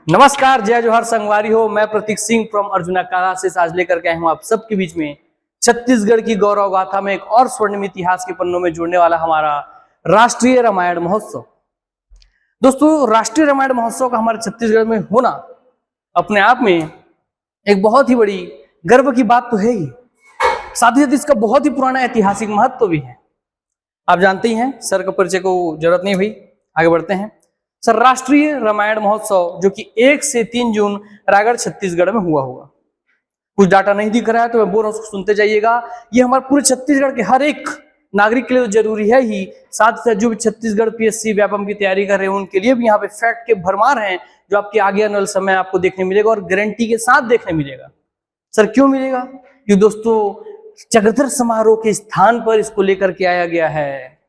नमस्कार, जय जोहर संगवारी हो। मैं प्रतीक सिंह फ्रॉम अर्जुना कारा से आज लेकर के आया हूं आप सबके बीच में छत्तीसगढ़ की गौरव गाथा में एक और स्वर्णिम इतिहास के पन्नों में जुड़ने वाला हमारा राष्ट्रीय रामायण महोत्सव। दोस्तों, राष्ट्रीय रामायण महोत्सव का हमारे छत्तीसगढ़ में होना अपने आप में एक बहुत ही बड़ी गर्व की बात तो है ही, साथ ही साथ इसका बहुत ही पुराना ऐतिहासिक महत्व भी है। आप जानते ही हैं, सर का परिचय को जरूरत नहीं हुई, आगे बढ़ते हैं। सर, राष्ट्रीय रामायण महोत्सव जो कि 1 से 3 जून रायगढ़ छत्तीसगढ़ में हुआ होगा। कुछ डाटा नहीं दिख रहा है तो मैं बोल रहा हूं, सुनते जाइएगा। ये हमारे पूरे छत्तीसगढ़ के हर एक नागरिक के लिए तो जरूरी है ही, साथ ही साथ जो भी छत्तीसगढ़ पीएससी व्यापम की तैयारी कर रहे हैं उनके लिए भी यहाँ पे फैक्ट के भरमार हैं, जो आपके आगे आने वाले समय आपको देखने मिलेगा और गारंटी के साथ देखने मिलेगा। सर, क्यों मिलेगा? क्योंकि दोस्तों, चक्रधर समारोह के स्थान पर इसको लेकर के आया गया है।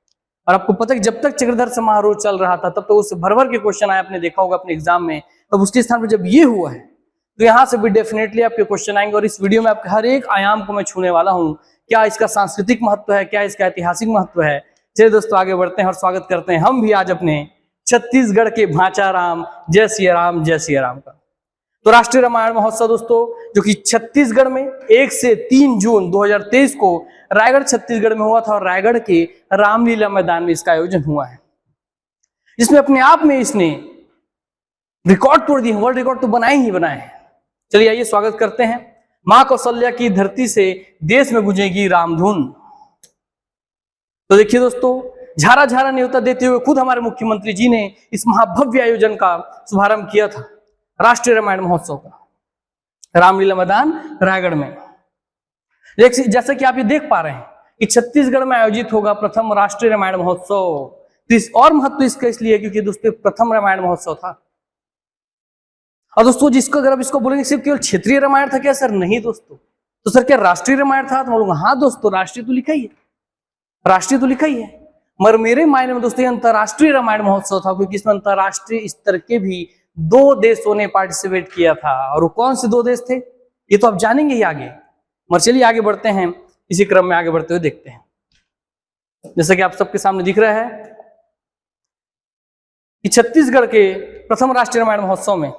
और आपको पता है कि जब तक चक्रधर समारोह चल रहा था तब तो उससे भर के क्वेश्चन आए, आपने देखा होगा अपने एग्जाम में। तब उसके स्थान पर जब ये हुआ है तो यहाँ से भी डेफिनेटली आपके क्वेश्चन आएंगे। और इस वीडियो में आपके हर एक आयाम को मैं छूने वाला हूँ। क्या इसका सांस्कृतिक महत्व है, क्या इसका ऐतिहासिक महत्व है। चलिए दोस्तों, आगे बढ़ते हैं और स्वागत करते हैं हम भी आज अपने छत्तीसगढ़ के भांचा राम, जय सिया राम, जय सिया राम का। तो राष्ट्रीय रामायण महोत्सव दोस्तों, जो कि छत्तीसगढ़ में 1 से 3 जून 2023 को रायगढ़ छत्तीसगढ़ में हुआ था और रायगढ़ के रामलीला मैदान में इसका आयोजन हुआ है, जिसमें अपने आप में इसने रिकॉर्ड तोड़ दिए, वर्ल्ड रिकॉर्ड तो बनाए ही बनाए हैं। चलिए आइए स्वागत करते हैं। मां कौशल्या की धरती से देश में गूंजेगी रामधुन। तो देखिए दोस्तों, झारा झारा न्योता देते हुए खुद हमारे मुख्यमंत्री जी ने इस महाभव्य आयोजन का शुभारंभ किया था, राष्ट्रीय रामायण महोत्सव का, रामलीला मैदान रायगढ़ में। जैसे कि आप ये देख पा रहे हैं कि छत्तीसगढ़ में आयोजित होगा प्रथम राष्ट्रीय रामायण महोत्सव। और महत्व इसका इसलिए क्योंकि दोस्तों प्रथम रामायण महोत्सव था। और दोस्तों, जिसको अगर आप इसको बोलेंगे सिर्फ केवल क्षेत्रीय रामायण था क्या? सर नहीं दोस्तों। तो सर क्या राष्ट्रीय रामायण था? तो बोलूंगा हाँ दोस्तों, राष्ट्रीय तो लिखा ही है, राष्ट्रीय तो लिखा ही है। मगर मेरे मायने में दोस्तों अंतरराष्ट्रीय रामायण महोत्सव था, क्योंकि इसमें अंतरराष्ट्रीय स्तर के भी 2 देशों ने पार्टिसिपेट किया था। और वो कौन से 2 देश थे ये तो आप जानेंगे ही आगे। मगर चलिए आगे बढ़ते हैं, इसी क्रम में आगे बढ़ते हुए देखते हैं। जैसा कि आप सबके सामने दिख रहा है कि छत्तीसगढ़ के प्रथम राष्ट्रीय रामायण महोत्सव में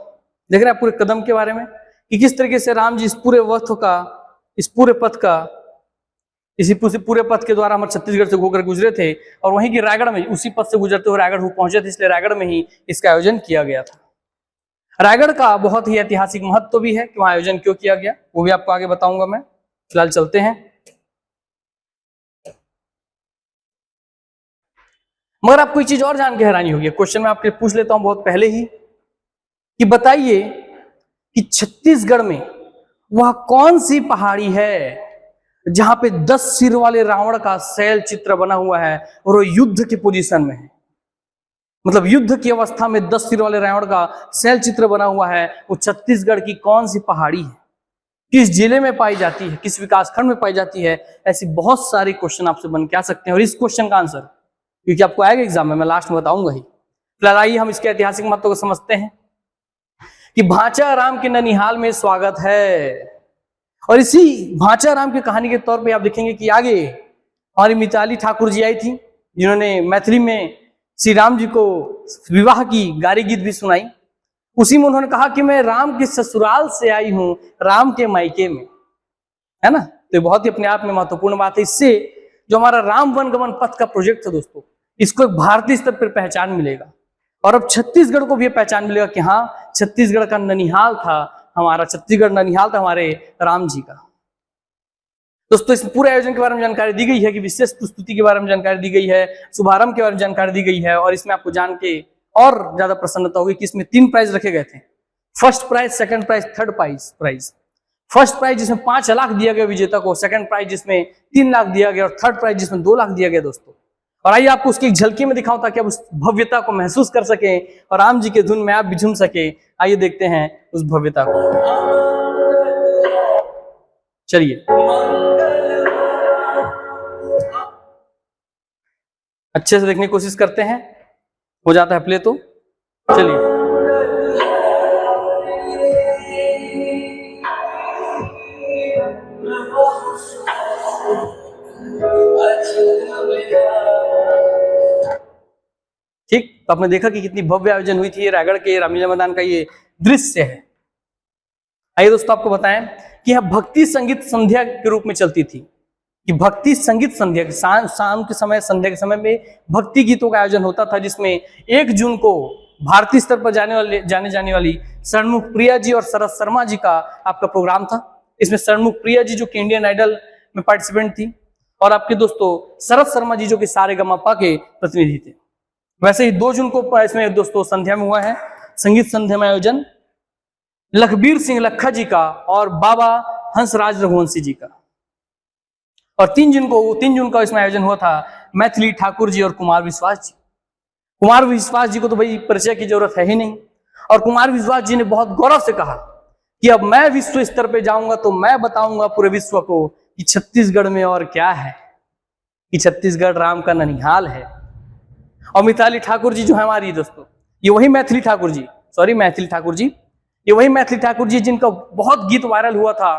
देख रहे हैं पूरे कदम के बारे में कि किस तरीके से राम जी इस पूरे वक्त का, इस पूरे पथ का, इसी पूरे पथ के द्वारा हमारे छत्तीसगढ़ से होकर गुजरे थे और वहीं की रायगढ़ में उसी पथ से गुजरते हुए रायगढ़ पहुंचे थे। इसलिए रायगढ़ में ही इसका आयोजन किया गया था। रायगढ़ का बहुत ही ऐतिहासिक महत्व भी है कि वहां आयोजन क्यों किया गया, वो भी आपको आगे बताऊंगा मैं। फिलहाल चलते हैं। मगर आपको एक चीज और जान के हैरानी होगी, क्वेश्चन मैं आपके पूछ लेता हूं बहुत पहले ही, कि बताइए कि छत्तीसगढ़ में वह कौन सी पहाड़ी है जहां पे 10 सिर वाले रावण का शैल चित्र बना हुआ है और वो युद्ध की पोजीशन में है। मतलब युद्ध की अवस्था में 10 सिर वाले रावण का शैल चित्र बना हुआ है। वो छत्तीसगढ़ की कौन सी पहाड़ी है, किस जिले में पाई जाती है, किस विकासखंड में पाई जाती है। ऐसी बहुत सारी क्वेश्चन आपसे बन के आ सकते हैं और इस क्वेश्चन का आंसर क्योंकि आपको आएगा एग्जाम में, मैं लास्ट में बताऊंगा ही। फिलहाल आइए हम इसके ऐतिहासिक महत्व को समझते हैं कि भांचा राम के ननिहाल में स्वागत है। और इसी भांचा राम की कहानी के तौर पे आप देखेंगे कि आगे हमारी मिताली ठाकुर जी आई थी, जिन्होंने मैथिली में श्री राम जी को विवाह की गारी गीत भी सुनाई। उसी में उन्होंने कहा कि मैं राम के ससुराल से आई हूं, राम के मायके में, है ना। तो ये बहुत ही अपने आप में महत्वपूर्ण बात है। इससे जो हमारा राम वनगमन पथ का प्रोजेक्ट था दोस्तों, इसको एक भारतीय स्तर पर पहचान मिलेगा। और अब छत्तीसगढ़ को भी पहचान मिलेगा कि हाँ, छत्तीसगढ़ का ननिहाल था हमारा, छत्तीसगढ़ ननिहाल था हमारे राम जी का। दोस्तों, इस पूरे आयोजन के बारे में जानकारी दी गई है कि विशेष प्रस्तुति के बारे में जानकारी दी गई है, शुभारंभ के बारे में जानकारी दी गई है। और इसमें आपको जान के और ज्यादा प्रसन्नता होगी कि इसमें 3 प्राइज रखे गए थे, first prize, second prize, third prize. First prize जिसमें 5 लाख दिया गया विजेता को, सेकंड प्राइज जिसमें 3 लाख दिया गया और थर्ड प्राइज जिसमें 2 लाख दिया गया दोस्तों। और आइए आपको उसकी एक झलकी में दिखाऊं ताकि आप उस भव्यता को महसूस कर सकें और राम जी के धुन में आप भी झूम सके। आइए देखते हैं उस भव्यता को। चलिए, अच्छे से देखने की कोशिश करते हैं, हो जाता है प्ले तो। चलिए, ठीक, तो आपने देखा कि कितनी भव्य आयोजन हुई थी। रायगढ़ के रामलीला मैदान का ये दृश्य है। आइए दोस्तों आपको बताएं कि यह भक्ति संगीत संध्या के रूप में चलती थी, कि भक्ति संगीत संध्या शाम के समय, संध्या के समय में भक्ति गीतों का आयोजन होता था, जिसमें 1 जून को भारतीय स्तर पर जाने जाने वाली षणमुख प्रिया जी और शरद शर्मा जी का आपका प्रोग्राम था। इसमें षणमुख प्रिया जी जो कि इंडियन आइडल में पार्टिसिपेंट थी, और आपके दोस्तों शरद शर्मा जी जो कि सारेगामापा के प्रतिनिधि थे। वैसे ही 2 जून को इसमें दोस्तों संध्या में हुआ है संगीत संध्या में आयोजन लखबीर सिंह लखा जी का और बाबा हंसराज रघुवंशी जी का। और 3 जून का इसमें आयोजन हुआ था मैथिली ठाकुर जी और कुमार विश्वास जी। कुमार विश्वास जी को तो भाई परिचय की जरूरत है ही नहीं, और कुमार विश्वास जी ने बहुत गौरव से कहा कि अब मैं विश्व स्तर पे जाऊंगा तो मैं बताऊंगा पूरे विश्व को कि छत्तीसगढ़ में और क्या है, कि छत्तीसगढ़ राम का ननिहाल है। और मिताली ठाकुर जी जो है हमारी दोस्तों, ये वही मैथिली ठाकुर जी, ये वही मैथिली ठाकुर जी जिनका बहुत गीत वायरल हुआ था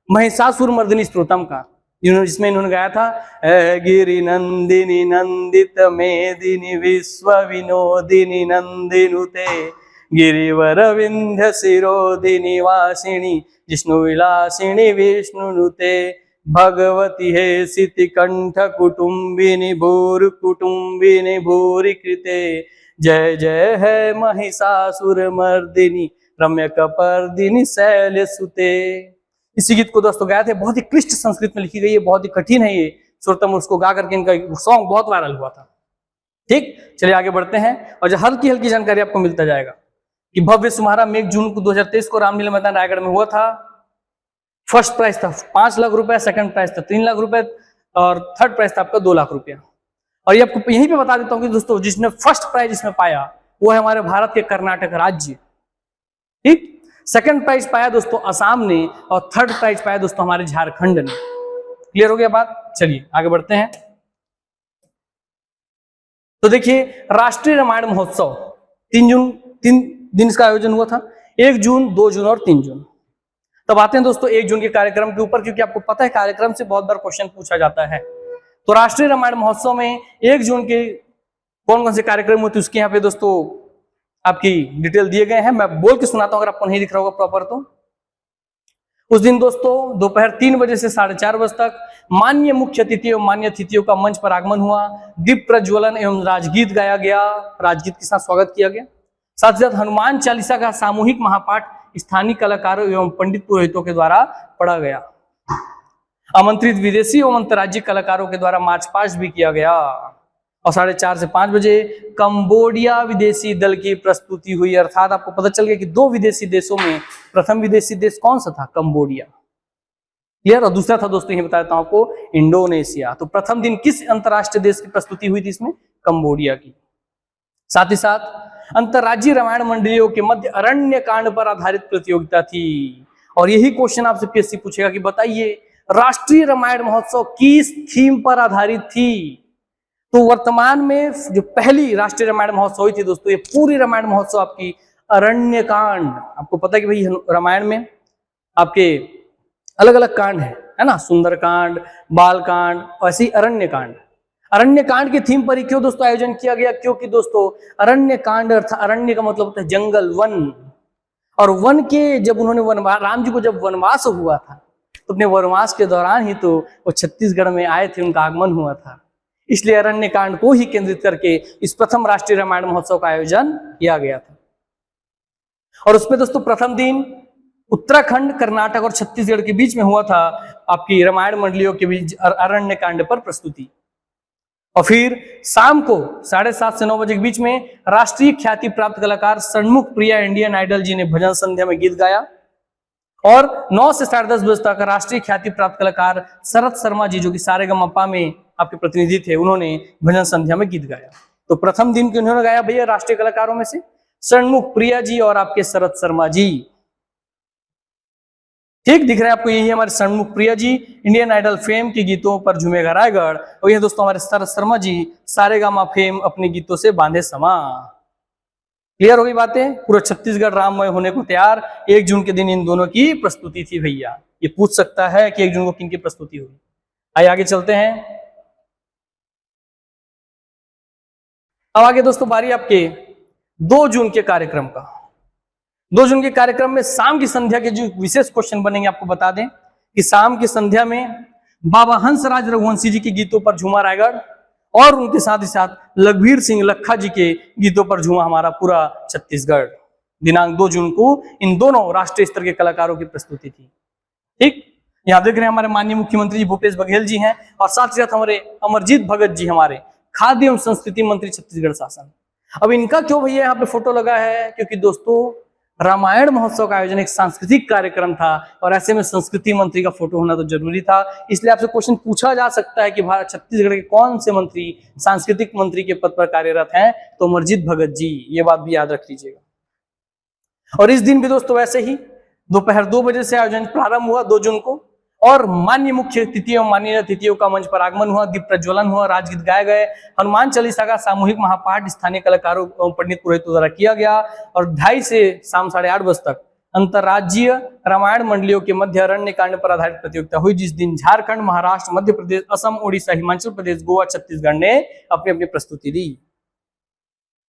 महिषासुर मर्दिनी स्तोत्रम का, जिसमें इन्होंने गाया था गिरि नंदिनी नंदित मेदिनी विश्व विनोदिनी नंदिनुते गिरिवर विंध्य शिरोदिनी वासिनी जिष्णु विलासिनी विष्णुनुते भगवती हे सिति कंठ कुटुंबिनी भूरि कृते जय जय है महिषासुर मर्दिनी रम्य कपर्दिनी शैल सुते। इसी गीत को दोस्तों गाए थे, बहुत ही क्लिष्ट संस्कृत में लिखी गई है, बहुत ही कठिन है ये श्रोतम, उसको गा करके इनका सॉन्ग बहुत वायरल हुआ था। ठीक, चलिए आगे बढ़ते हैं और जो हल्की हल्की जानकारी आपको मिलता जाएगा कि भव्य समारोह में 1 जून को 2023 को रामलीला मैदान रायगढ़ में हुआ था। फर्स्ट प्राइज था 5 लाख रुपए, सेकंड प्राइज था 3 लाख रुपए और थर्ड प्राइज था आपका 2 लाख रुपया। और ये आपको यहीं पे बता देता हूँ कि दोस्तों जिसने फर्स्ट प्राइज इसमें पाया वो है हमारे भारत के कर्नाटक राज्य। ठीक, सेकंड प्राइज पाया दोस्तों असम ने, और थर्ड प्राइज पाया दोस्तों हमारे झारखंड ने। क्लियर हो गया बात? चलिए आगे बढ़ते हैं। तो देखिए राष्ट्रीय रामायण महोत्सव 3 दिन इसका आयोजन हुआ था, 1 जून, 2 जून और 3 जून। तब आते हैं दोस्तों 1 जून के कार्यक्रम के ऊपर, क्योंकि आपको पता है कार्यक्रम से बहुत बार क्वेश्चन पूछा जाता है। तो राष्ट्रीय रामायण महोत्सव में 1 जून के कौन कौन से कार्यक्रम होते हैं उसके यहाँ पे दोस्तों आपकी डिटेल दिए गए हैं। मैं बोल के सुनाता हूं अगर आपको नहीं दिख रहा होगा प्रॉपर तो। उस दिन दोस्तों दोपहर 3 बजे से 4:30 बजे तक माननीय मुख्य अतिथि एवं मान्य अतिथियों का मंच पर आगमन हुआ, दीप प्रज्वलन एवं राजगीत गाया गया, राजगीत के साथ स्वागत किया गया। साथ ही साथ हनुमान चालीसा का सामूहिक महापाठ स्थानीय कलाकारों एवं पंडित पुरोहितों के द्वारा पढ़ा गया। आमंत्रित विदेशी एवं अंतर्राज्यीय कलाकारों के द्वारा मार्च पास्ट भी किया गया। और 4:30 से 5 बजे कंबोडिया विदेशी दल की प्रस्तुति हुई। अर्थात आपको पता चल गया कि 2 विदेशी देशों में प्रथम विदेशी देश कौन सा था? कंबोडिया। क्लियर? और दूसरा था दोस्तों ये बता देता हूं आपको इंडोनेशिया। तो प्रथम दिन किस अंतरराष्ट्रीय देश की प्रस्तुति हुई थी इसमें? कंबोडिया की। साथ ही साथ अंतर्राज्यीय रामायण मंडलियों के मध्य अरण्य कांड पर आधारित प्रतियोगिता थी। और यही क्वेश्चन आपसे पीएससी पूछेगा कि बताइए राष्ट्रीय रामायण महोत्सव किस थीम पर आधारित थी? तो वर्तमान में जो पहली राष्ट्रीय रामायण महोत्सव हुई थी दोस्तों, ये पूरी रामायण महोत्सव आपकी अरण्य कांड। आपको पता है कि भाई रामायण में आपके अलग अलग कांड है ना, सुंदर कांड, बाल कांड, ऐसे ही अरण्य कांड। अरण्य कांड के थीम पर ही क्यों दोस्तों आयोजन किया गया? क्योंकि दोस्तों अरण्य कांड अर्थात अरण्य का मतलब होता है जंगल, वन। और वन के जब उन्होंने राम जी को जब वनवास हुआ था तो अपने वनवास के दौरान ही तो वो छत्तीसगढ़ में आए थे, उनका आगमन हुआ था। इसलिए अरण्य कांड को ही केंद्रित करके इस प्रथम राष्ट्रीय रामायण महोत्सव का आयोजन किया गया था। और उसमें दोस्तों प्रथम दिन उत्तराखंड, कर्नाटक और छत्तीसगढ़ के बीच में हुआ था आपकी रामायण मंडलियों के बीच अरण्य कांड पर प्रस्तुति। और फिर शाम को 7:30 से 9 बजे के बीच में राष्ट्रीय ख्याति प्राप्त कलाकार षणमुख प्रिया इंडियन आइडल जी ने भजन संध्या में गीत गाया। और 9 से 10:30 बजे तक राष्ट्रीय ख्याति प्राप्त कलाकार शरद शर्मा जी जो कि सारेगामापा में आपके प्रतिनिधि थे, उन्होंने भजन संध्या में गीत गाया। तो प्रथम दिन के उन्होंने गाया भैया राष्ट्रीय कलाकारों में से षणमुख प्रिया जी और आपके शरद शर्मा जी। ठीक दिख रहा है आपको, यही हमारे Shanmukh Priya ji Indian idol fame के गीतों पर झूमेगा रायगढ़। और ये दोस्तों हमारे शरद शर्मा जी सारेगामा फेम अपने गीतों से बांधे समा। क्लियर हो गई बातें? पूरा छत्तीसगढ़ राममय होने को तैयार। 1 जून के दिन इन दोनों की प्रस्तुति थी भैया। ये पूछ सकता है कि 1 जून को किन की प्रस्तुति हुई। आइए आगे चलते हैं। अब आगे दोस्तों बारी आपके 2 जून के कार्यक्रम का। 2 जून के कार्यक्रम में शाम की संध्या के जो विशेष क्वेश्चन बनेंगे आपको बता दें कि शाम की संध्या में बाबा हंसराज रघुवंशी जी के गीतों पर झूमा रायगढ़ और उनके साथ ही साथ लखबीर सिंह लखा जी के गीतों पर झूमा हमारा पूरा छत्तीसगढ़। दिनांक 2 जून को इन दोनों राष्ट्रीय स्तर के कलाकारों की प्रस्तुति थी। ठीक, यहाँ देख रहे हैं हमारे माननीय मुख्यमंत्री जी भूपेश बघेल जी हैं और साथ ही साथ हमारे अमरजीत भगत जी, हमारे खाद्य एवं संस्कृति मंत्री छत्तीसगढ़ शासन। अब इनका क्यों भैया यहाँ पे फोटो लगा है, क्योंकि दोस्तों रामायण महोत्सव का आयोजन एक सांस्कृतिक कार्यक्रम था और ऐसे में संस्कृति मंत्री का फोटो होना तो जरूरी था। इसलिए आपसे क्वेश्चन पूछा जा सकता है कि भारत छत्तीसगढ़ के कौन से मंत्री सांस्कृतिक मंत्री के पद पर कार्यरत हैं, तो अमरजीत भगत जी, ये बात भी याद रख लीजिएगा। और इस दिन भी दोस्तों वैसे ही दोपहर 2 बजे से आयोजन प्रारंभ हुआ 2 जून को और मान्य मुख्य अतिथियों माननीय अतिथियों का मंच पर आगमन हुआ, दीप प्रज्वलन हुआ, राजगीत गाए गए, हनुमान चालीसा का सामूहिक महापाठ स्थानीय कलाकारों एवं पंडित पुरोहितों द्वारा किया गया और 2:30 से शाम 8:30 बजे तक अंतर्राज्यीय रामायण मंडलियों के मध्य अरण्य कांड पर आधारित प्रतियोगिता हुई, जिस दिन झारखंड, महाराष्ट्र, मध्य प्रदेश, असम, उड़ीसा, हिमाचल प्रदेश, गोवा, छत्तीसगढ़ ने अपनी अपनी प्रस्तुति दी।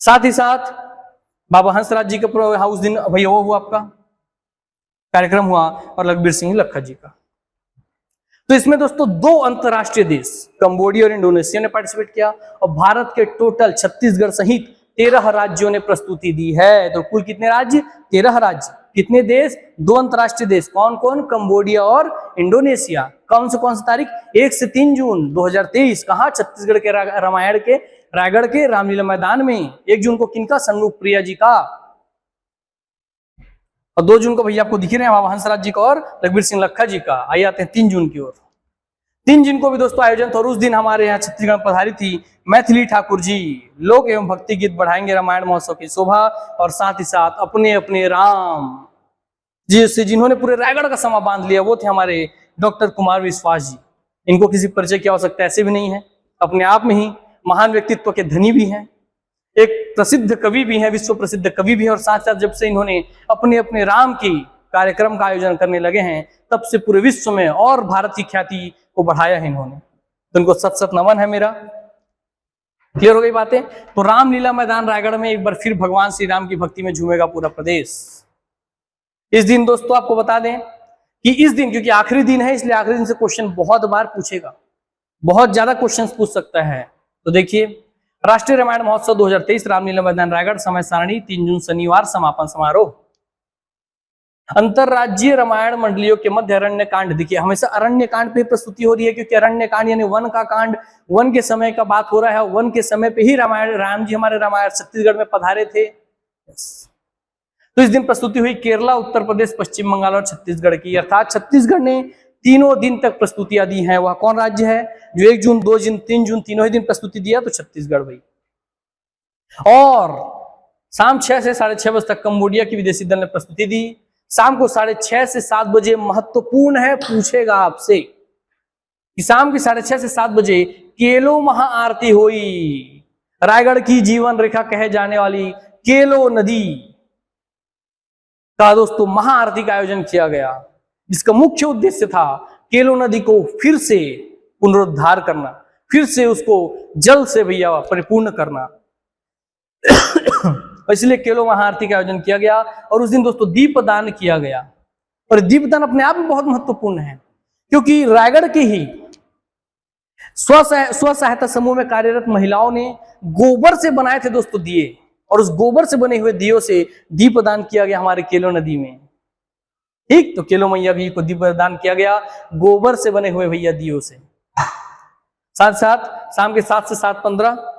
साथ ही साथ बाबा हंसराज जी का उस दिन भैया वो हुआ आपका कार्यक्रम हुआ और लखबीर सिंह लखा जी का। तो इसमें दोस्तों 2 अंतरराष्ट्रीय देश कंबोडिया और इंडोनेशिया ने पार्टिसिपेट किया और भारत के टोटल छत्तीसगढ़ सहित 13 राज्यों ने प्रस्तुति दी है। तो कुल कितने राज्य? 13 राज्य। कितने देश? 2 अंतरराष्ट्रीय देश। कौन कौन? कंबोडिया और इंडोनेशिया। कौन सी तारीख? 1 से 3 जून 2023। कहा? छत्तीसगढ़ के रामायण के रायगढ़ के रामलीला मैदान में। 1 जून को किनका? सन्मुख प्रिया जी का। और 2 जून को भैया आपको दिख रहे हैं बाबा हंसराज जी का और लखबीर सिंह लखा जी का। आइए आते हैं 3 जून की ओर। 3 जून को भी दोस्तों आयोजन था और उस दिन हमारे यहाँ छत्तीसगढ़ पधारी थी मैथिली ठाकुर जी। लोक एवं भक्ति गीत बढ़ाएंगे रामायण महोत्सव की शोभा और साथ ही साथ अपने अपने राम जी से जिन्होंने पूरे रायगढ़ का समा बांध लिया, वो थे हमारे डॉक्टर कुमार विश्वास जी। इनको किसी परिचय की आवश्यकता ऐसे भी नहीं है, अपने आप में ही महान व्यक्तित्व के धनी भी हैं, एक प्रसिद्ध कवि भी हैं, विश्व प्रसिद्ध कवि भी हैं और साथ साथ जब से इन्होंने अपने अपने राम की कार्यक्रम का आयोजन करने लगे हैं तब से पूरे विश्व में और भारत की ख्याति को बढ़ाया है इन्होंने। तो इनको सत सत नमन है मेरा। क्लियर हो गई बातें? तो रामलीला मैदान रायगढ़ में एक बार फिर भगवान श्री राम की भक्ति में झूमेगा पूरा प्रदेश। इस दिन दोस्तों आपको बता दें कि इस दिन, क्योंकि आखिरी दिन है इसलिए आखिरी दिन से क्वेश्चन बहुत बार पूछेगा, बहुत ज्यादा क्वेश्चन पूछ सकता है। तो देखिए, राष्ट्रीय रामायण महोत्सव 2023 रामलीला मैदान रायगढ़, समय सारणी 3 जून शनिवार, समापन समारोह। अंतरराज्यीय रामायण मंडलियों के मध्य अरण्य कांड। देखिए हमेशा अरण्य कांड पे प्रस्तुति हो रही है क्योंकि अरण्य कांड यानी वन का कांड, वन के समय का बात हो रहा है। वन के समय पे ही राम जी हमारे रामायण छत्तीसगढ़ में पधारे थे। तो इस दिन प्रस्तुति हुई केरला, उत्तर प्रदेश, पश्चिम बंगाल और छत्तीसगढ़ की। अर्थात छत्तीसगढ़ ने तीनों दिन तक प्रस्तुतियां दी हैं। वह कौन राज्य है जो 1 जून, 2 जून, 3 जून तीनों ही दिन प्रस्तुति दिया? तो छत्तीसगढ़ भाई। और शाम 6 से 6:30 बजे तक कंबोडिया की विदेशी दल ने प्रस्तुति दी। शाम को 6:30 से 7 बजे महत्वपूर्ण है, पूछेगा आपसे कि शाम की 6:30 से 7 बजे केलो महाआरती हुई। रायगढ़ की जीवन रेखा कहे जाने वाली केलो नदी का दोस्तों महाआरती का आयोजन किया गया, जिसका मुख्य उद्देश्य था केलो नदी को फिर से पुनरुद्धार करना, फिर से उसको जल से भैया परिपूर्ण करना। इसलिए केलो महाआरती का आयोजन किया गया और उस दिन दोस्तों दीपदान किया गया। और दीपदान अपने आप में बहुत महत्वपूर्ण है क्योंकि रायगढ़ के ही स्व सहायता समूह में कार्यरत महिलाओं ने गोबर से बनाए थे दोस्तों दिए, और उस गोबर से बने हुए दियों से दीपदान किया गया हमारे केलो नदी में। ठीक, तो केलो मैया जी को दीपदान किया गया गोबर से बने हुए भैया दियों से। साथ साथ शाम के 7 से 7:15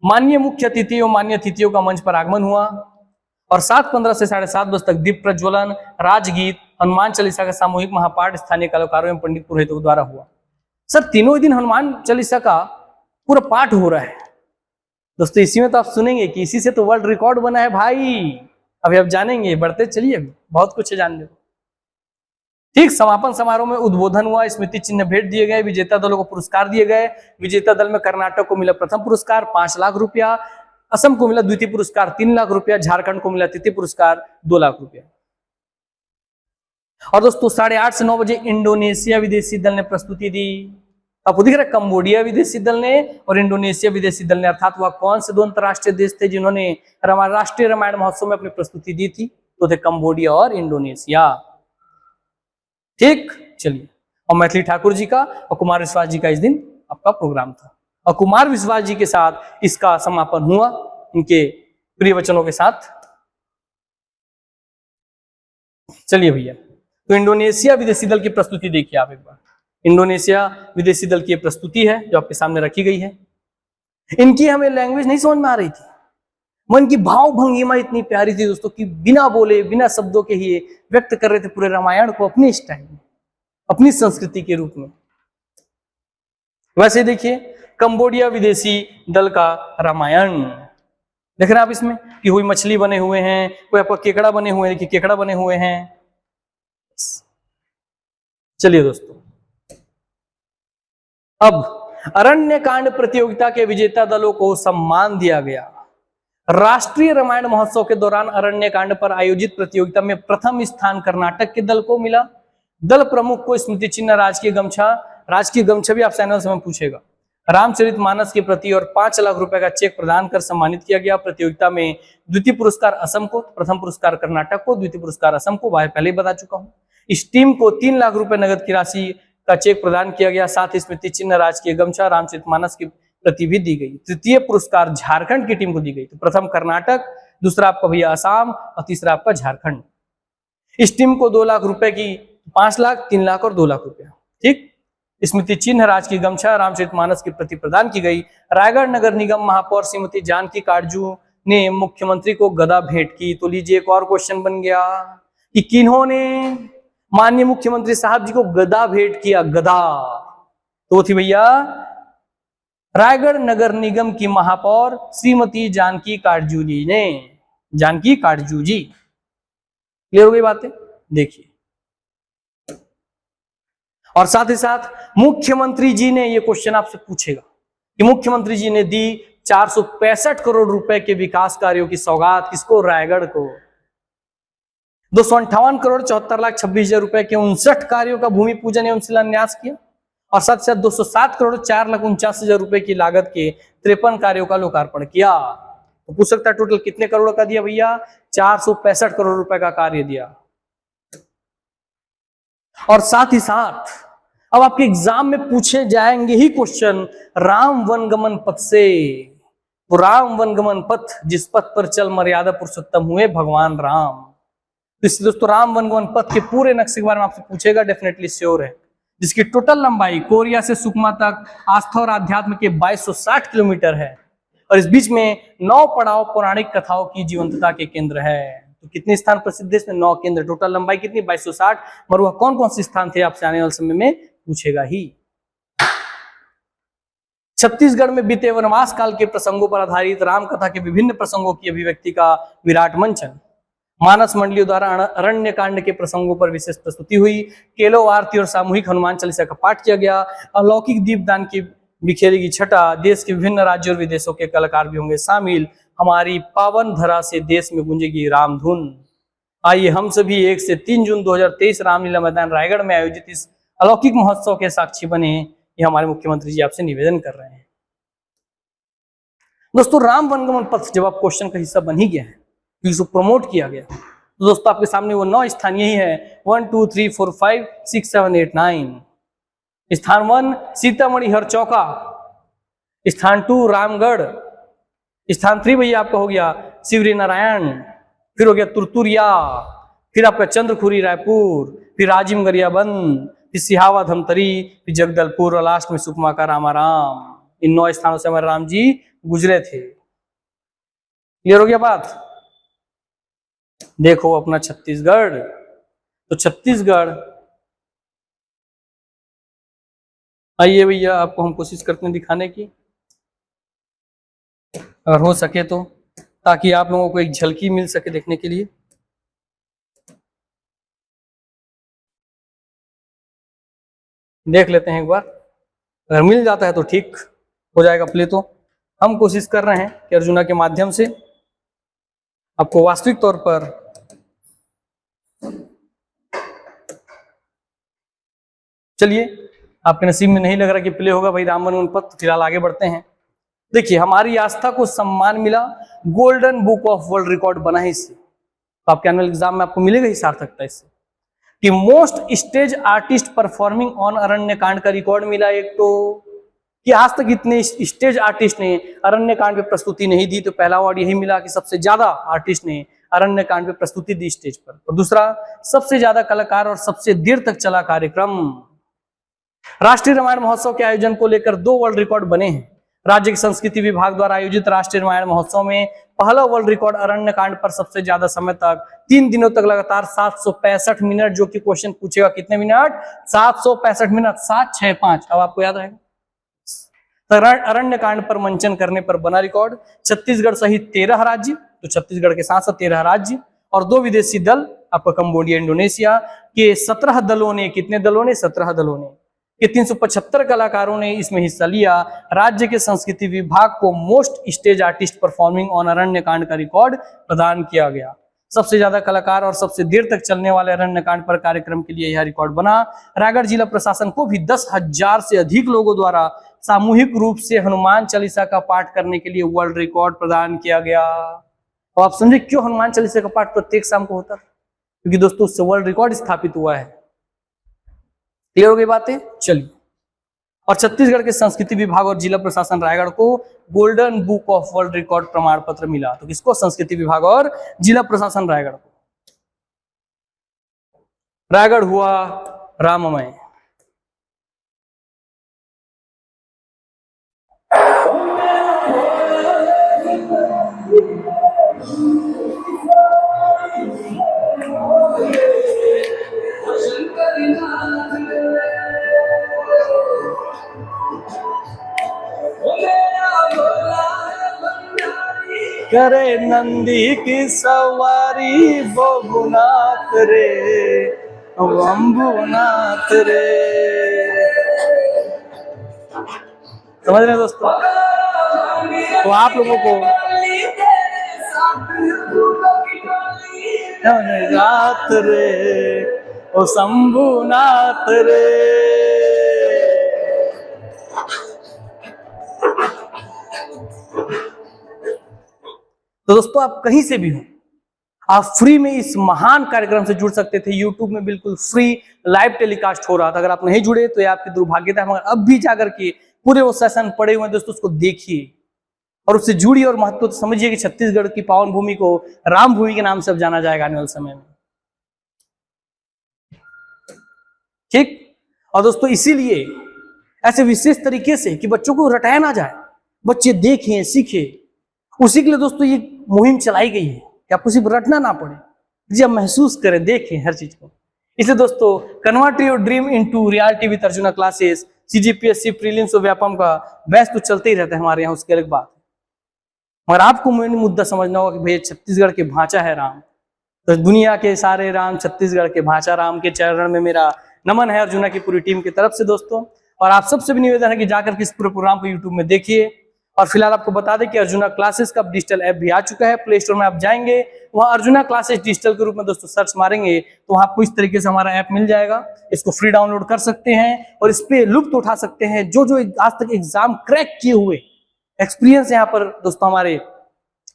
माननीय मुख्य अतिथियों मान्य अतिथियों का मंच पर आगमन हुआ और 7:15 से 7:30 बजे तक दीप प्रज्वलन, राजगीत, हनुमान चालीसा का सामूहिक महापाठ स्थानीय कलाकारों एवं पंडित पुरोहितों द्वारा हुआ। सर तीनों ही दिन हनुमान चालीसा का पूरा पाठ हो रहा है दोस्तों। इसी में तो आप सुनेंगे कि इसी से तो वर्ल्ड रिकॉर्ड बना है भाई। अभी आप जानेंगे, बढ़ते चलिए, अभी बहुत कुछ है जानने को। ठीक, समापन समारोह में उद्बोधन हुआ, स्मृति चिन्ह भेंट दिए गए, विजेता दलों को पुरस्कार दिए गए। विजेता दल में कर्नाटक को मिला प्रथम पुरस्कार 5 लाख रुपया, असम को मिला द्वितीय पुरस्कार 3 लाख रुपया, झारखंड को मिला तृतीय पुरस्कार 2 लाख रुपया। और दोस्तों 8:30 से 9 बजे इंडोनेशिया विदेशी दल ने प्रस्तुति दी। आपको दिख रहा है कंबोडिया विदेशी दल ने और इंडोनेशिया विदेशी दल ने, अर्थात वह कौन से दो अंतरराष्ट्रीय देश थे जिन्होंने राष्ट्रीय रामायण महोत्सव में अपनी प्रस्तुति दी थी? तो थे कंबोडिया और इंडोनेशिया। ठीक, चलिए। और मैथिली ठाकुर जी का और कुमार विश्वास जी का इस दिन आपका प्रोग्राम था, और कुमार विश्वास जी के साथ इसका समापन हुआ इनके प्रिय वचनों के साथ। चलिए भैया, तो इंडोनेशिया विदेशी दल की प्रस्तुति देखिए आप एक बार। इंडोनेशिया विदेशी दल की प्रस्तुति है जो आपके सामने रखी गई है। इनकी हमें लैंग्वेज नहीं समझ में आ रही थी, मन की भाव भंगिमा इतनी प्यारी थी दोस्तों कि बिना बोले बिना शब्दों के ही व्यक्त कर रहे थे पूरे रामायण को अपनी स्टाइल में, अपनी संस्कृति के रूप में। वैसे देखिए कंबोडिया विदेशी दल का रामायण देख रहे हैं आप इसमें कि हुई मछली बने हुए हैं, कोई आपका केकड़ा बने हुए हैं, देखिए केकड़ा बने हुए हैं। चलिए दोस्तों, अब अरण्य कांड प्रतियोगिता के विजेता दलों को सम्मान दिया गया। राष्ट्रीय रामायण महोत्सव के दौरान अरण्य कांड पर आयोजित प्रतियोगिता में प्रथम स्थान कर्नाटक के दल को मिला। दल प्रमुख को स्मृति चिन्ह, राजकीय गमछा भी आप चैनल से पूछेगा, रामचरितमानस के प्रति और 5 लाख रुपए का चेक प्रदान कर सम्मानित किया गया। प्रतियोगिता में द्वितीय पुरस्कार असम को, प्रथम पुरस्कार कर्नाटक को, द्वितीय पुरस्कार असम को, पहले ही बता चुका हूं। इस टीम को 3 लाख रुपए नगद की राशि का चेक प्रदान किया गया, साथ ही स्मृति चिन्ह, राजकीय गमछा, रामचरितमानस की प्रति भी दी गई। तृतीय पुरस्कार झारखंड की टीम को दी गई, तो प्रथम कर्नाटक, दूसरा आपका भैया असम और तीसरा आपका झारखंड। इस टीम को 2 लाख रुपए की 5 लाख, 3 लाख और 2 लाख रुपया, ठीक। स्मृति चिन्ह, राजकीय गमछा, रामचरितमानस की प्रति प्रदान की गई। रायगढ़ नगर निगम महापौर श्रीमती जानकी काटजू ने मुख्यमंत्री को गदा भेंट की। तो लीजिए एक और क्वेश्चन बन गया कि किन्होंने माननीय मुख्यमंत्री साहब जी को गदा भेंट किया? गदा तो थी भैया रायगढ़ नगर निगम की महापौर श्रीमती जानकी काटजू जी ने। जानकी काटजू जी, क्लियर हो गई बातें? देखिए, और साथ ही साथ मुख्यमंत्री जी ने, ये क्वेश्चन आपसे पूछेगा कि मुख्यमंत्री जी ने दी 465 करोड़ रुपए के विकास कार्यों की सौगात किसको? रायगढ़ को। 258 करोड़ 74 लाख 26 हजार रुपए के 59 कार्यों का भूमि पूजन एवं शिलान्यास किया, और साथ साथ 207 करोड़ 4 लाख 49 हजार रुपए की लागत के 53 कार्यों का लोकार्पण किया। तो पूछ सकता है टोटल कितने करोड़ का दिया भैया? 465 करोड़ रुपए का कार्य दिया। और साथ ही साथ अब आपके एग्जाम में पूछे जाएंगे ही क्वेश्चन राम वनगमन पथ से। वो राम वनगमन पथ जिस पथ पर चल मर्यादा पुरुषोत्तम हुए भगवान राम। तो इसलिए दोस्तों राम वनगमन पथ के पूरे नक्शे के बारे में आपसे पूछेगा, डेफिनेटली श्योर है, जिसकी टोटल लंबाई कोरिया से सुकमा तक आस्था और आध्यात्म के 2260 किलोमीटर है, और इस बीच में 9 पड़ाव पौराणिक कथाओं की जीवंतता के केंद्र है। तो कितने स्थान प्रसिद्ध है इसमें? 9 केंद्र। टोटल लंबाई कितनी? 2260। और वह कौन कौन से स्थान थे आपसे आने वाले समय में पूछेगा ही। छत्तीसगढ़ में बीते वनवास काल के प्रसंगों पर आधारित राम कथा के विभिन्न प्रसंगों की अभिव्यक्ति का विराट मंचन। मानस मंडलियों द्वारा अरण्य कांड के प्रसंगों पर विशेष प्रस्तुति हुई। केलो आरती और सामूहिक हनुमान चालीसा का पाठ किया गया। अलौकिक दीपदान की बिखेरेगी छटा। देश के विभिन्न राज्यों और विदेशों के कलाकार भी होंगे शामिल। हमारी पावन धरा से देश में गूंजेगी राम धुन। आइए हम सभी 1 से 3 जून 2023 रामलीला मैदान रायगढ़ में आयोजित इस अलौकिक महोत्सव के साक्षी बने। ये हमारे मुख्यमंत्री जी आपसे निवेदन कर रहे हैं। दोस्तों राम वनगमन पथ जब आप क्वेश्चन का हिस्सा बन ही गया है, इसको प्रमोट किया गया, तो दोस्तों आपके सामने वो 9 स्थान यही है 1 2 3 4 5 6 7 8 9। स्थान 1 सीतामढ़ी हरचौका, स्थान 2 रामगढ़, स्थान 3 भैया आपका हो गया शिवरी नारायण, फिर हो गया तुरतुरिया, फिर आपका चंद्रखुरी रायपुर, फिर राजिम गरियाबंद, फिर सिहावा धमतरी, फिर जगदलपुर, और लास्ट में सुकमा का रामाराम। इन 9 स्थानों से हमारे राम जी गुजरे थे। क्लियर हो गया बात? देखो अपना छत्तीसगढ़, तो छत्तीसगढ़, आइए भैया आपको हम कोशिश करते हैं दिखाने की, अगर हो सके तो, ताकि आप लोगों को एक झलकी मिल सके देखने के लिए। देख लेते हैं एक बार, अगर मिल जाता है तो ठीक हो जाएगा प्ले। तो हम कोशिश कर रहे हैं कि अर्जुना के माध्यम से आपको वास्तविक तौर पर चलिए आपके नसीब में नहीं लग रहा कि प्ले होगा भाई रामबन उन पर, तो फिलहाल आगे बढ़ते हैं। देखिए हमारी आस्था को सम्मान मिला, golden book of world record बना है इससे। तो आपके एनुअल एग्जाम में आपको मिलेगा ही सार्थकता इससे कि most stage artist performing on Aranya Kand का रिकॉर्ड मिला एक तो, कि आज तक इतने स्टेज आर्टिस्ट ने अरण्य कांड पे प्रस्तुति नहीं दी, तो पहला अवार्ड यही मिला कि सबसे ज्यादा आर्टिस्ट ने अरण्य कांड पे प्रस्तुति दी स्टेज पर। और दूसरा सबसे ज्यादा कलाकार और सबसे देर तक चला कार्यक्रम। राष्ट्रीय रामायण महोत्सव के आयोजन को लेकर 2 वर्ल्ड रिकॉर्ड बने हैं। राज्य के संस्कृति विभाग द्वारा आयोजित राष्ट्रीय रामायण महोत्सव में पहला वर्ल्ड रिकॉर्ड अरण्य कांड पर सबसे ज्यादा समय तक 3 दिनों तक लगातार 765 मिनट, जो कि क्वेश्चन पूछेगा कितने मिनट, 765 मिनट, 765। अब आपको याद रहेगा। अरण्य कांड पर मंचन करने पर बना रिकॉर्ड। छत्तीसगढ़ सहित 13 राज्य, तो छत्तीसगढ़ के साथ साथ 13 राज्य और 2 विदेशी दल, आपका कंबोडिया इंडोनेशिया के 17 दलों ने, कितने दलों ने, 17 दलों ने, ये 375 कलाकारों ने इसमें हिस्सा लिया। राज्य के संस्कृति विभाग को most stage artist performing on Aranya Kand का रिकॉर्ड प्रदान किया गया। सबसे ज्यादा कलाकार और सबसे देर तक चलने वाले अरण्य कांड पर कार्यक्रम के लिए यह रिकॉर्ड बना। रायगढ़ जिला प्रशासन को भी 10,000 से अधिक लोगों द्वारा सामूहिक रूप से हनुमान चालीसा का पाठ करने के लिए वर्ल्ड रिकॉर्ड प्रदान किया गया। तो आप समझे क्यों हनुमान चालीसा का पाठ प्रत्येक शाम को होता है, क्योंकि दोस्तों उससे वर्ल्ड रिकॉर्ड स्थापित हुआ है। क्लियर हो गई बातें, चलिए। और छत्तीसगढ़ के संस्कृति विभाग और जिला प्रशासन रायगढ़ को golden book of world record प्रमाण पत्र मिला। तो किसको, संस्कृति विभाग और जिला प्रशासन रायगढ़ को। रायगढ़ हुआ राममय। करे नंदी की सवारी बबुनाथ रे, अम्बुनाथ रे। समझ रहे हैं दोस्तों। तो आप लोगों को रात रे, ओ शंभुनाथ रे। तो दोस्तों आप कहीं से भी हो, आप फ्री में इस महान कार्यक्रम से जुड़ सकते थे। YouTube में बिल्कुल फ्री लाइव टेलीकास्ट हो रहा था। अगर आप नहीं जुड़े तो ये आपकी दुर्भाग्यता है, मगर अब भी जाकर के पूरे वो सेशन पड़े हुए हैं दोस्तों, उसको देखिए और उससे जुड़िए और महत्व तो समझिए कि छत्तीसगढ़ की पावन भूमि को राम भूमि के नाम से अब जाना जाएगा आने वाले समय में। ठीक। और दोस्तों इसीलिए ऐसे विशेष तरीके से कि बच्चों को रटाया ना जाए, बच्चे देखें सीखें, उसी के लिए दोस्तों ये मुहिम चलाई गई है कि आपको सिर्फ रटना ना पड़े, जब महसूस करें, देखें हर चीज को। इसलिए दोस्तों convert your dream into reality with arjuna classes, CGPSC prelims और व्यापम का बैच तो चलते ही रहता है हमारे यहाँ, उसकी अलग बात है। मगर आपको मेन मुद्दा समझना होगा कि भैया छत्तीसगढ़ के भाषा है राम, तो दुनिया के सारे राम छत्तीसगढ़ के भाषा राम के चरण में मेरा नमन है अर्जुना की पूरी टीम की तरफ से दोस्तों। और आप सबसे भी निवेदन है कि जाकर के इस पूरे प्रोग्राम को यूट्यूब में देखिए। और फिलहाल आपको बता दें कि अर्जुना क्लासेस का डिजिटल ऐप भी आ चुका है। प्ले स्टोर में आप जाएंगे, वहां अर्जुना क्लासेस डिजिटल के रूप में दोस्तों सर्च मारेंगे तो वहां आपको इस तरीके से हमारा ऐप मिल जाएगा। इसको फ्री डाउनलोड कर सकते हैं और इस पे लुत्फ उठा सकते हैं। जो जो आज तक एग्जाम क्रैक किए हुए एक्सपीरियंस यहाँ पर दोस्तों हमारे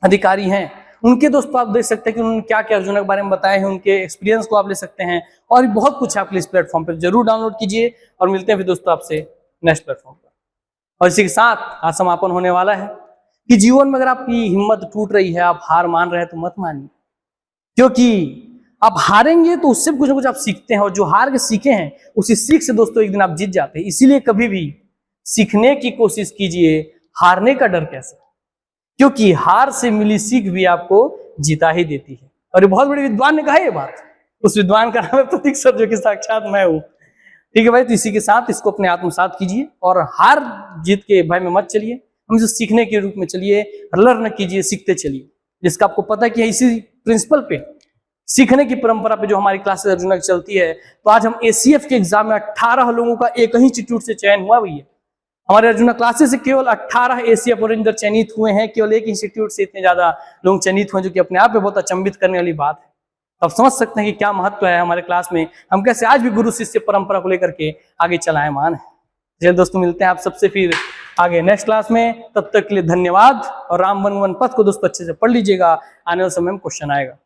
अधिकारी हैं, उनके दोस्तों आप देख सकते हैं कि उन्होंने क्या क्या अर्जुना के बारे में बताए हैं, उनके एक्सपीरियंस को आप ले सकते हैं। और बहुत कुछ आपके इस प्लेटफॉर्म पर जरूर डाउनलोड कीजिए और मिलते हैं फिर दोस्तों आपसे नेक्स्ट प्लेटफॉर्म पर। और इसी के साथ आज समापन होने वाला है कि जीवन में अगर आपकी हिम्मत टूट रही है, आप हार मान रहे हैं तो मत मानिए, क्योंकि आप हारेंगे तो उससे कुछ ना कुछ आप सीखते हैं और जो हार के सीखे हैं उसी सीख से दोस्तों एक दिन आप जीत जाते हैं। इसीलिए कभी भी सीखने की कोशिश कीजिए, हारने का डर कैसे, क्योंकि हार से मिली सीख भी आपको जीता ही देती है। और ये बहुत बड़े विद्वान ने कहा ये बात, उस विद्वान का नाम है प्रतीक सर, जो कि साक्षात मैं हूं। ठीक है भाई, तो इसी के साथ इसको अपने आत्मसात कीजिए और हार जीत के भय में मत चलिए, हमेशा सीखने के रूप में चलिए, लर्न कीजिए, सीखते चलिए। जिसका आपको पता है कि इसी प्रिंसिपल पे, सीखने की परंपरा पे जो हमारी क्लासेस अर्जुना की चलती है। तो आज हम ACF के एग्जाम में 18 लोगों का एक ही इंस्टीट्यूट से चयन हुआ भैया। हमारे अर्जुना क्लासेस से केवल 18 ACF ओरेंजर चयनित हुए हैं, केवल एक इंस्टीट्यूट से इतने ज्यादा लोग चयनित हुए, जो कि अपने आप में बहुत अचंभित करने वाली बात है। आप समझ सकते हैं कि क्या महत्व है हमारे क्लास में, हम कैसे आज भी गुरु शिष्य परंपरा को लेकर के आगे चलायमान है। चलिए दोस्तों, मिलते हैं आप सबसे फिर आगे नेक्स्ट क्लास में। तब तक के लिए धन्यवाद। और राम वन वन पथ को दोस्तों अच्छे से पढ़ लीजिएगा, आने वाले समय में क्वेश्चन आएगा।